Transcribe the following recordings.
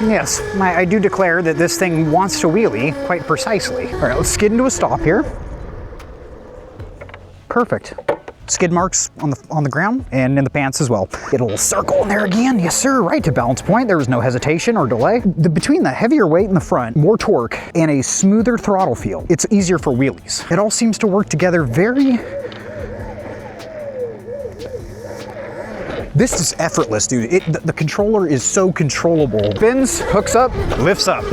Yes, I do declare that this thing wants to wheelie quite precisely. All right, let's skid into a stop here. Perfect. Skid marks on the ground and in the pants as well. Get a little circle in there again. Yes, sir. Right to balance point. There was no hesitation or delay. Between the heavier weight in the front, more torque, and a smoother throttle feel, it's easier for wheelies. It all seems to work together very... This is effortless, dude. The controller is so controllable. Spins, hooks up, lifts up.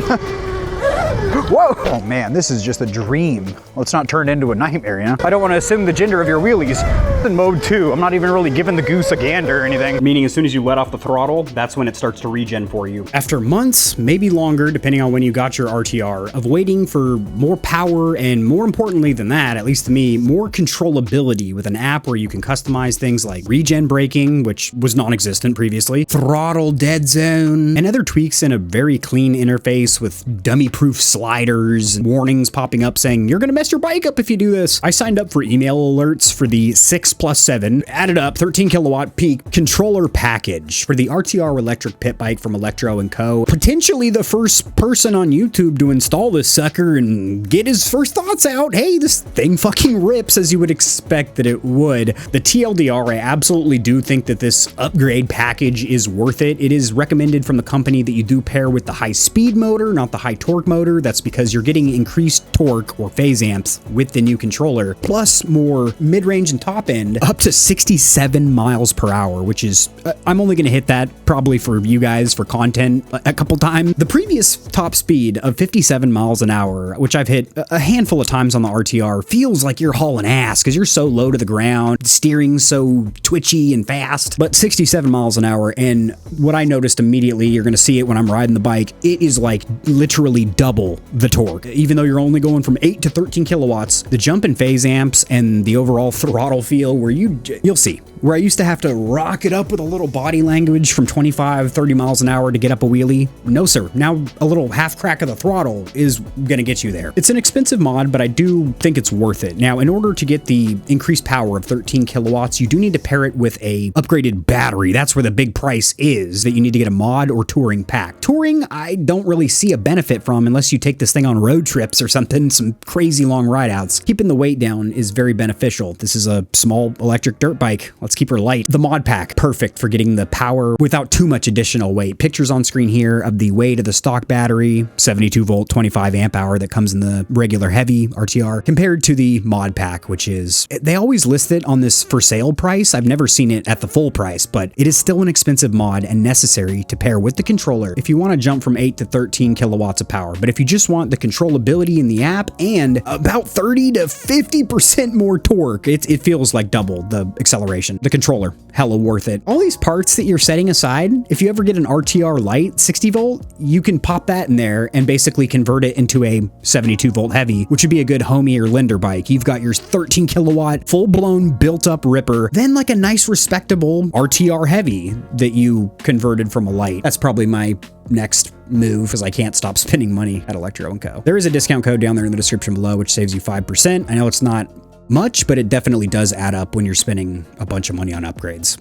Whoa! Oh man, this is just a dream. Let's not turn into a nightmare, you know? I don't want to assume the gender of your wheelies. In mode 2, I'm not even really giving the goose a gander or anything. Meaning as soon as you let off the throttle, that's when it starts to regen for you. After months, maybe longer, depending on when you got your RTR, of waiting for more power and more importantly than that, at least to me, more controllability with an app where you can customize things like regen braking, which was non-existent previously, throttle dead zone, and other tweaks in a very clean interface with dummy-proof sliders, warnings popping up saying, you're gonna mess your bike up if you do this. I signed up for email alerts for the 6+7, added up 13 kilowatt peak controller package for the RTR electric pit bike from Electro & Co. Potentially the first person on YouTube to install this sucker and get his first thoughts out. Hey, this thing fucking rips as you would expect that it would. The TLDR, I absolutely do think that this upgrade package is worth it. It is recommended from the company that you do pair with the high speed motor, not the high torque motor. That's because you're getting increased torque or phase amps with the new controller, plus more mid-range and top end up to 67 miles per hour, which is, I'm only going to hit that probably for you guys for content a couple times. The previous top speed of 57 miles an hour, which I've hit a handful of times on the RTR, feels like you're hauling ass because you're so low to the ground, steering so twitchy and fast, but 67 miles an hour. And what I noticed immediately, you're going to see it when I'm riding the bike, it is like literally double the torque. Even though you're only going from 8 to 13 kilowatts, the jump in phase amps and the overall throttle feel where you'll see, where I used to have to rock it up with a little body language from 25, 30 miles an hour to get up a wheelie. No, sir. Now a little half crack of the throttle is going to get you there. It's an expensive mod, but I do think it's worth it. Now, in order to get the increased power of 13 kilowatts, you do need to pair it with a upgraded battery. That's where the big price is, that you need to get a mod or touring pack. Touring, I don't really see a benefit from unless you take this thing on road trips or something, some crazy long ride outs. Keeping the weight down is very beneficial. This is a small electric dirt bike. Let's keep her light. The mod pack, perfect for getting the power without too much additional weight. Pictures on screen here of the weight of the stock battery, 72 volt, 25 amp hour that comes in the regular heavy RTR, compared to the mod pack, which is, they always list it on this for sale price. I've never seen it at the full price, but it is still an expensive mod and necessary to pair with the controller if you want to jump from 8 to 13 kilowatts of power. But if you just want the controllability in the app and about 30 to 50% more torque, it feels like double the acceleration. The controller, hella worth it. All these parts that you're setting aside, if you ever get an RTR Lite 60 volt, you can pop that in there and basically convert it into a 72 volt heavy, which would be a good homie or lender bike. You've got your 13 kilowatt, full blown built up ripper, then like a nice respectable RTR heavy that you converted from a Lite. That's probably my next move because I can't stop spending money at Electro & Co. There is a discount code down there in the description below, which saves you 5%. I know it's not much, but it definitely does add up when you're spending a bunch of money on upgrades.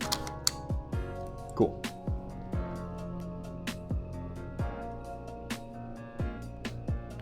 Cool.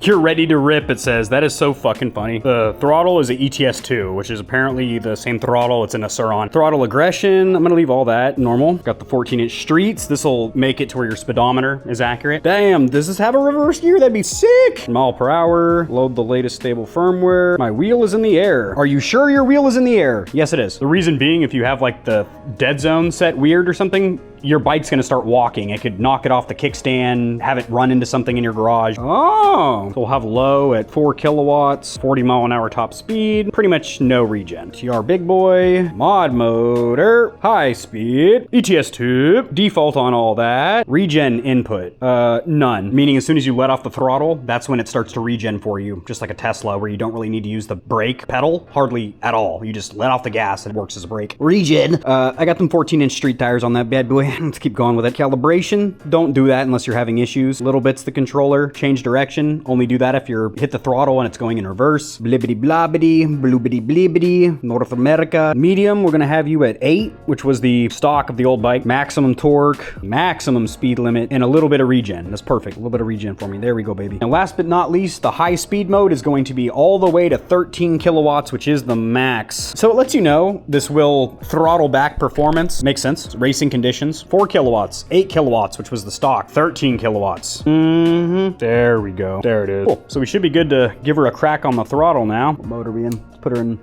You're ready to rip, it says. That is so fucking funny. The throttle is a ETS2, which is apparently the same throttle it's in a Suron. Throttle aggression, I'm gonna leave all that normal. Got the 14-inch streets. This will make it to where your speedometer is accurate. Damn, does this have a reverse gear? That'd be sick. Mile per hour, load the latest stable firmware. My wheel is in the air. Are you sure your wheel is in the air? Yes, it is. The reason being, if you have like the dead zone set weird or something, your bike's gonna start walking. It could knock it off the kickstand, have it run into something in your garage. Oh, so we'll have low at 4 kilowatts, 40 mile an hour top speed, pretty much no regen. TR big boy, mod motor, high speed, ETS2, default on all that. Regen input, none. Meaning as soon as you let off the throttle, that's when it starts to regen for you. Just like a Tesla where you don't really need to use the brake pedal, hardly at all. You just let off the gas, it works as a brake. Regen, I got them 14-inch street tires on that bad boy. Okay, let's keep going with it. Calibration, don't do that unless you're having issues. Little bits the controller, change direction. Only do that if you're hit the throttle and it's going in reverse. Blibbity blobbity, bloobity blibbity, North America. Medium, we're gonna have you at 8, which was the stock of the old bike. Maximum torque, maximum speed limit, and a little bit of regen. That's perfect, a little bit of regen for me. There we go, baby. And last but not least, the high speed mode is going to be all the way to 13 kilowatts, which is the max. So it lets you know this will throttle back performance. Makes sense. Racing conditions. 4 kilowatts, 8 kilowatts, which was the stock, 13 kilowatts. There we go. There it is. Cool. So we should be good to give her a crack on the throttle now. What mode are we in? Let's put her in.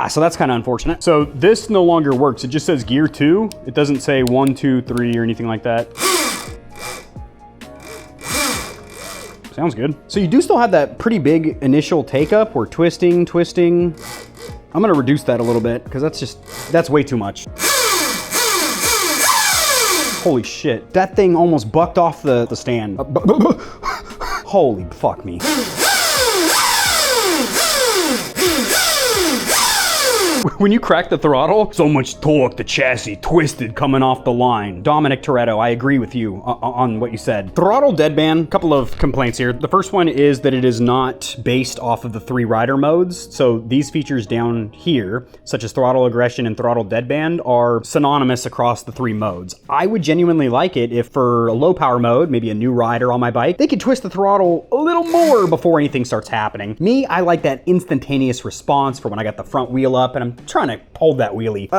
So that's kind of unfortunate. So this no longer works. It just says gear 2. It doesn't say 1, 2, 3 or anything like that. Sounds good. So you do still have that pretty big initial take up where twisting. I'm gonna reduce that a little bit because that's way too much. Holy shit. That thing almost bucked off the stand. Holy fuck me. When you crack the throttle, so much torque, the chassis twisted coming off the line. Dominic Toretto, I agree with you on what you said. Throttle deadband, couple of complaints here. The first one is that it is not based off of the 3 rider modes. So these features down here, such as throttle aggression and throttle deadband, are synonymous across the 3 modes. I would genuinely like it if for a low power mode, maybe a new rider on my bike, they could twist the throttle a little more before anything starts happening. Me, I like that instantaneous response for when I got the front wheel up and I'm trying to hold that wheelie.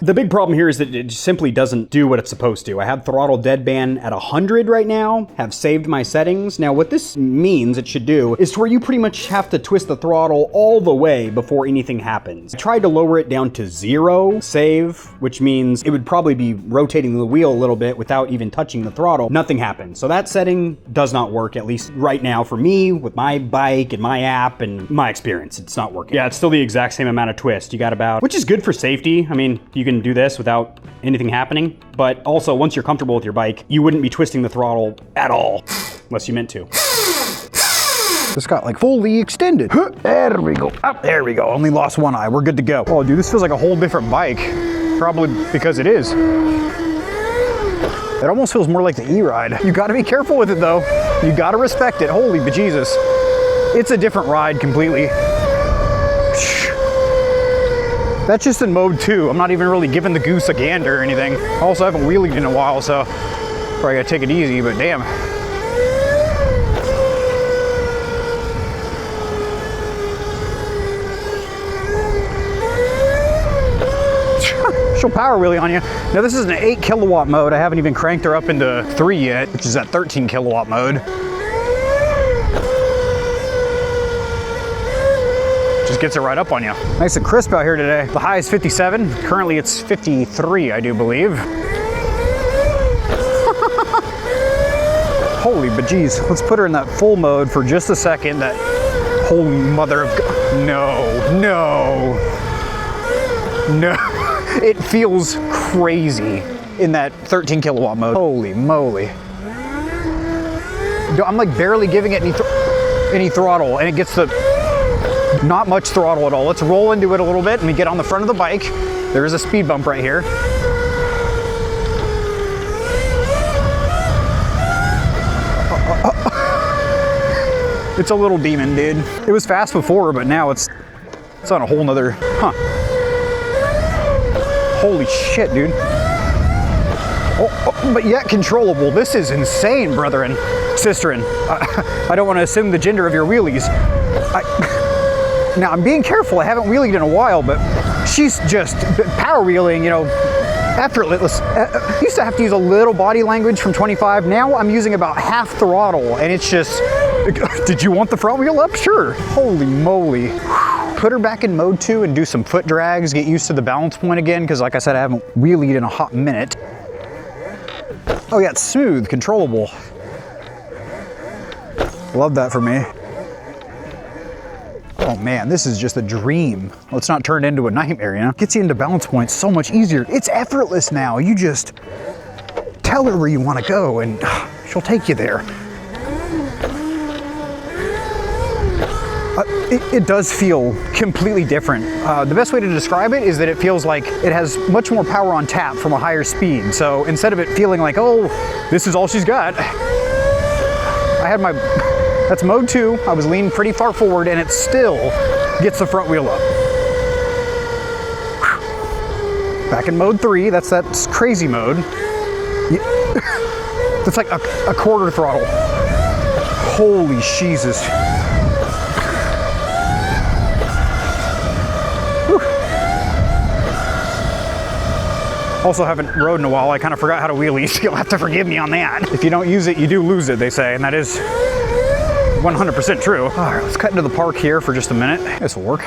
The big problem here is that it simply doesn't do what it's supposed to. I have throttle deadband at 100 right now, have saved my settings. Now what this means it should do is to where you pretty much have to twist the throttle all the way before anything happens. I tried to lower it down to 0, save, which means it would probably be rotating the wheel a little bit without even touching the throttle. Nothing happened. So that setting does not work, at least right now for me with my bike and my app and my experience. It's not working. Yeah, it's still the exact same amount of twist. You got about, which is good for safety. I mean, you can do this without anything happening, but also once you're comfortable with your bike, you wouldn't be twisting the throttle at all, unless you meant to. This got like fully extended. There we go. Oh, there we go. Only lost one eye. We're good to go. Oh, dude, this feels like a whole different bike. Probably because it is. It almost feels more like the E-Ride. You gotta be careful with it though. You gotta respect it. Holy bejesus. It's a different ride completely. That's just in mode 2. I'm not even really giving the goose a gander or anything. Also, I haven't wheelied in a while, so probably gotta take it easy, but damn. She'll power wheelie on you. Now this is an 8 kilowatt mode. I haven't even cranked her up into 3 yet, which is that 13 kilowatt mode. Just gets it right up on you. Nice and crisp out here today. The high is 57. Currently it's 53, I do believe. Holy bejeez. Let's put her in that full mode for just a second. That holy mother of God. No. It feels crazy in that 13 kilowatt mode. Holy moly. I'm like barely giving it any throttle and it gets the not much throttle at all. Let's roll into it a little bit and we get on the front of the bike. There is a speed bump right here. It's a little demon, dude. It was fast before, but now it's on a whole nother, Holy shit, dude. But yet controllable. This is insane, brethren. Sisterin. I don't want to assume the gender of your wheelies. Now, I'm being careful. I haven't wheelied in a while, but she's just power wheeling, you know, effortless. I used to have to use a little body language from 25. Now I'm using about half throttle, and it's just, did you want the front wheel up? Sure. Holy moly. Put her back in mode 2 and do some foot drags, get used to the balance point again, because like I said, I haven't wheelied in a hot minute. Oh yeah, it's smooth, controllable. Love that for me. Oh man, this is just a dream. Let's not turn it into a nightmare, you know? Gets you into balance points so much easier. It's effortless now. You just tell her where you want to go and she'll take you there. it does feel completely different. The best way to describe it is that it feels like it has much more power on tap from a higher speed. So instead of it feeling like, oh, this is all she's got, I had my, that's mode 2. I was leaning pretty far forward and it still gets the front wheel up. Back in mode 3, that's crazy mode. That's like a quarter throttle. Holy Jesus. Whew. Also haven't rode in a while. I kind of forgot how to wheelie, so you'll have to forgive me on that. If you don't use it, you do lose it, they say, and that is 100% true. All right, let's cut into the park here for just a minute. This will work.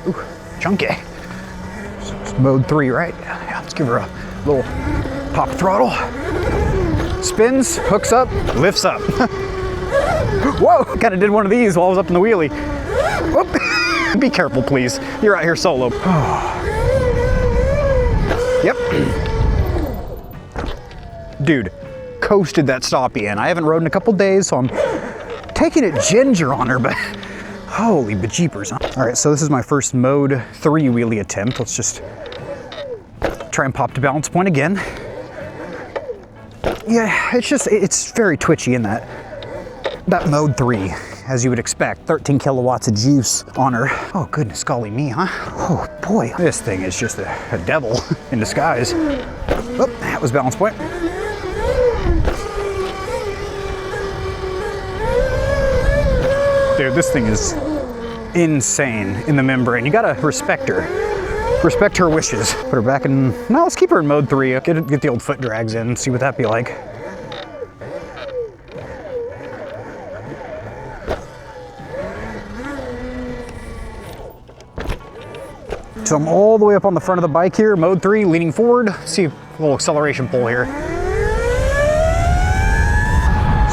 Ooh, chunky. Mode 3, right? Yeah, let's give her a little pop throttle. Spins, hooks up, lifts up. Whoa, kind of did one of these while I was up in the wheelie. Whoop. Be careful, please. You're out here solo. Yep. Dude, coasted that stoppie in. I haven't rode in a couple days, so I'm taking it ginger on her, but holy bejeepers, huh? All right, so this is my first mode 3 wheelie attempt. Let's just try and pop to balance point again. Yeah, it's very twitchy in that mode 3, as you would expect. 13 kilowatts of juice on her. Oh goodness golly me, huh? Oh boy, this thing is just a devil in disguise. Oh, that was balance point. Dude, this thing is insane in the membrane. You gotta respect her. Respect her wishes. Put her back in, no, let's keep her in mode 3. Get the old foot drags in, see what that'd be like. So I'm all the way up on the front of the bike here, mode 3, leaning forward. See a little acceleration pull here.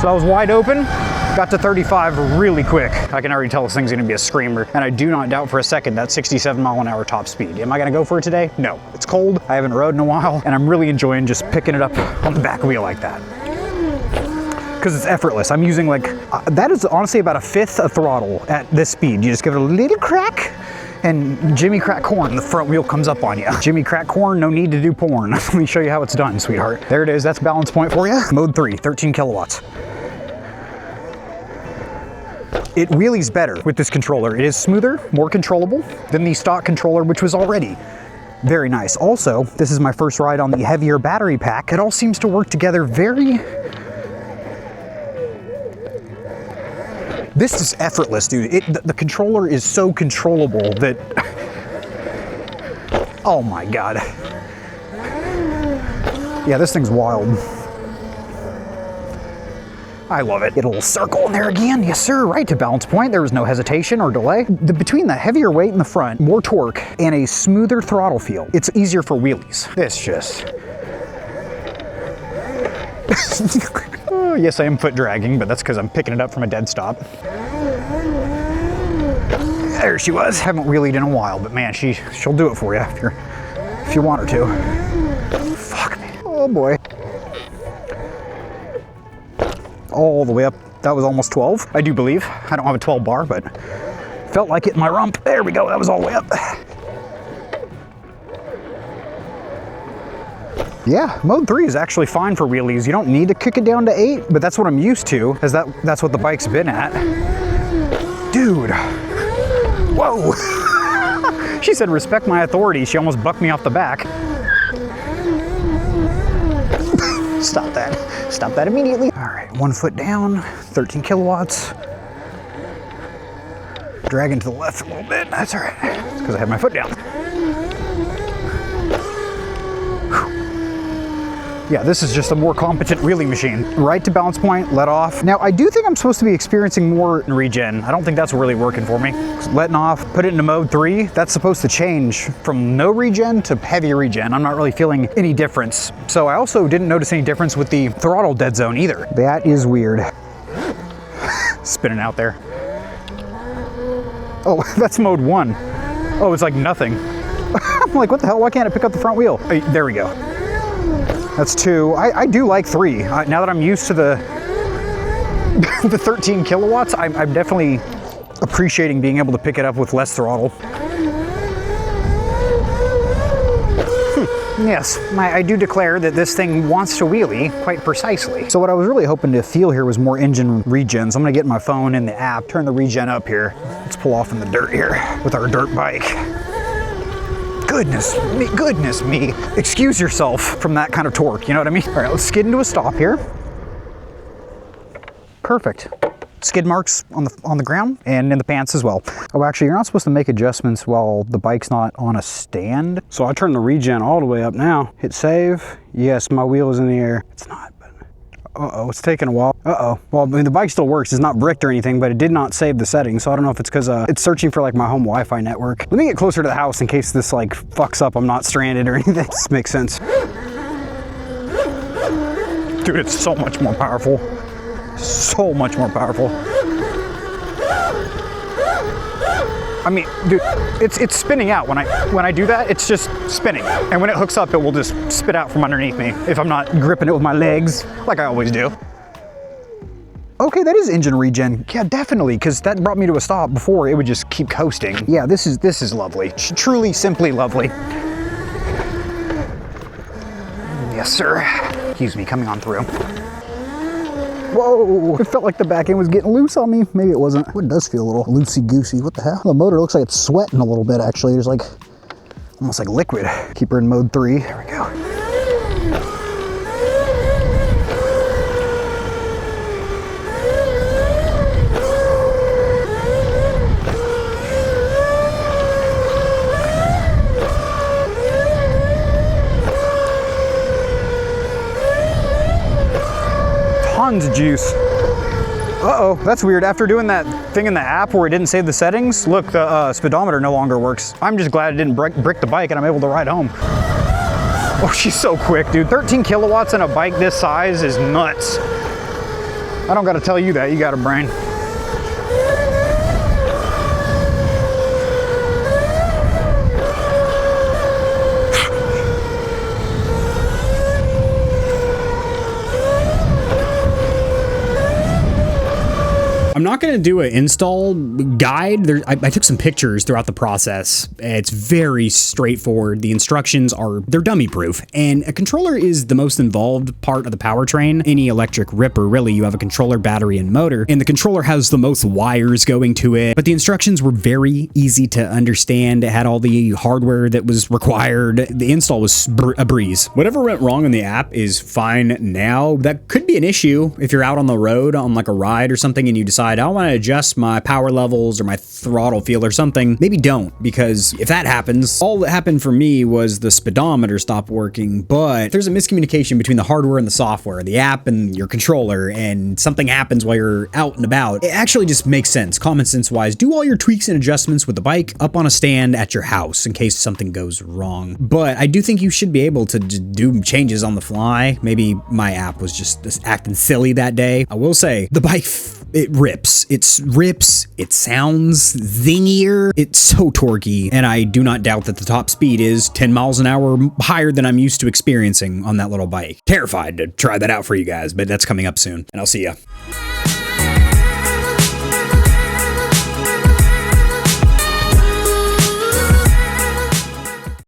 So that was wide open. Got to 35 really quick. I can already tell this thing's gonna be a screamer, and I do not doubt for a second that 67 mile an hour top speed. Am I gonna go for it today? No. It's cold, I haven't rode in a while, and I'm really enjoying just picking it up on the back wheel like that. Because it's effortless. I'm using like, that is honestly about 1/5 a throttle at this speed. You just give it a little crack, and Jimmy Crack Corn, the front wheel comes up on you. Jimmy Crack Corn, no need to do porn. Let me show you how it's done, sweetheart. There it is, that's balance point for you. Mode 3, 13 kilowatts. It wheelies better with this controller. It is smoother, more controllable than the stock controller, which was already very nice. Also, this is my first ride on the heavier battery pack. It all seems to work together very... This is effortless, dude. The controller is so controllable that... Oh my God. Yeah, this thing's wild. I love it. Get a little circle in there again. Yes, sir. Right to balance point. There was no hesitation or delay. Between the heavier weight in the front, more torque, and a smoother throttle feel, it's easier for wheelies. This just... Oh, yes, I am foot dragging, but that's because I'm picking it up from a dead stop. There she was. Haven't wheelied in a while, but man, she'll do it for you if you want her to. Fuck me. Oh boy. All the way up. That was almost 12, I do believe. I don't have a 12 bar, but felt like it in my rump. There we go, that was all the way up. Yeah, mode 3 is actually fine for wheelies. You don't need to kick it down to 8, but that's what I'm used to, as that's what the bike's been at. Dude. Whoa. She said, respect my authority. She almost bucked me off the back. Stop that. Stop that immediately. All right, 1 foot down, 13 kilowatts. Dragging to the left a little bit. That's all right. It's because I have my foot down. Yeah, this is just a more competent wheelie machine. Right to balance point, let off. Now, I do think I'm supposed to be experiencing more regen. I don't think that's really working for me. Letting off, put it into mode 3. That's supposed to change from no regen to heavy regen. I'm not really feeling any difference. So I also didn't notice any difference with the throttle dead zone either. That is weird. Spinning out there. Oh, that's mode 1. Oh, it's like nothing. I'm like, what the hell? Why can't I pick up the front wheel? Hey, there we go. That's 2. I do like 3. Now that I'm used to the the 13 kilowatts, I'm definitely appreciating being able to pick it up with less throttle. Yes, I do declare that this thing wants to wheelie quite precisely. So what I was really hoping to feel here was more engine regen. So I'm gonna get my phone in the app, turn the regen up here. Let's pull off in the dirt here with our dirt bike. Goodness me. Excuse yourself from that kind of torque, you know what I mean? All right, let's skid into a stop here. Perfect. Skid marks on the ground and in the pants as well. Oh, actually, you're not supposed to make adjustments while the bike's not on a stand. So I turn the regen all the way up now. Hit save. Yes, my wheel is in the air. It's not, but uh-oh, it's taking a while. Uh-oh. Well, I mean, the bike still works. It's not bricked or anything, but it did not save the settings. So I don't know if it's because it's searching for like my home Wi-Fi network. Let me get closer to the house in case this like fucks up. I'm not stranded or anything. This makes sense. Dude, it's so much more powerful. So much more powerful. I mean, dude, it's spinning out. When I do that, it's just spinning. And when it hooks up, it will just spit out from underneath me if I'm not gripping it with my legs, like I always do. Okay, that is engine regen. Yeah, definitely, because that brought me to a stop. Before, it would just keep coasting. Yeah, this is lovely. Truly, simply lovely. Yes, sir. Excuse me, coming on through. Whoa, it felt like the back end was getting loose on me. Maybe it wasn't. It does feel a little loosey-goosey. What the hell? The motor looks like it's sweating a little bit, actually. There's like, almost like liquid. Keep her in mode 3. There we go. Tons of juice. Uh-oh, that's weird. After doing that thing in the app where it didn't save the settings, look, the speedometer no longer works. I'm just glad it didn't brick the bike and I'm able to ride home. Oh, she's so quick, dude. 13 kilowatts in a bike this size is nuts. I don't gotta tell you that, you got a brain. I'm not going to do an install guide. I took some pictures throughout the process. It's very straightforward. The instructions they're dummy proof, and a controller is the most involved part of the powertrain. Any electric ripper, really, you have a controller, battery, and motor, and the controller has the most wires going to it, but the instructions were very easy to understand. It had all the hardware that was required. The install was a breeze. Whatever went wrong in the app is fine now. That could be an issue if you're out on the road on like a ride or something and you decide, I want to adjust my power levels or my throttle feel or something. Maybe don't, because if that happens, all that happened for me was the speedometer stopped working, but there's a miscommunication between the hardware and the software, the app and your controller, and something happens while you're out and about. It actually just makes sense, common sense wise. Do all your tweaks and adjustments with the bike up on a stand at your house in case something goes wrong. But I do think you should be able to do changes on the fly. Maybe my app was just acting silly that day. I will say, the bike, it rips. It rips. It sounds zingier. It's so torquey. And I do not doubt that the top speed is 10 miles an hour higher than I'm used to experiencing on that little bike. Terrified to try that out for you guys, but that's coming up soon. And I'll see ya.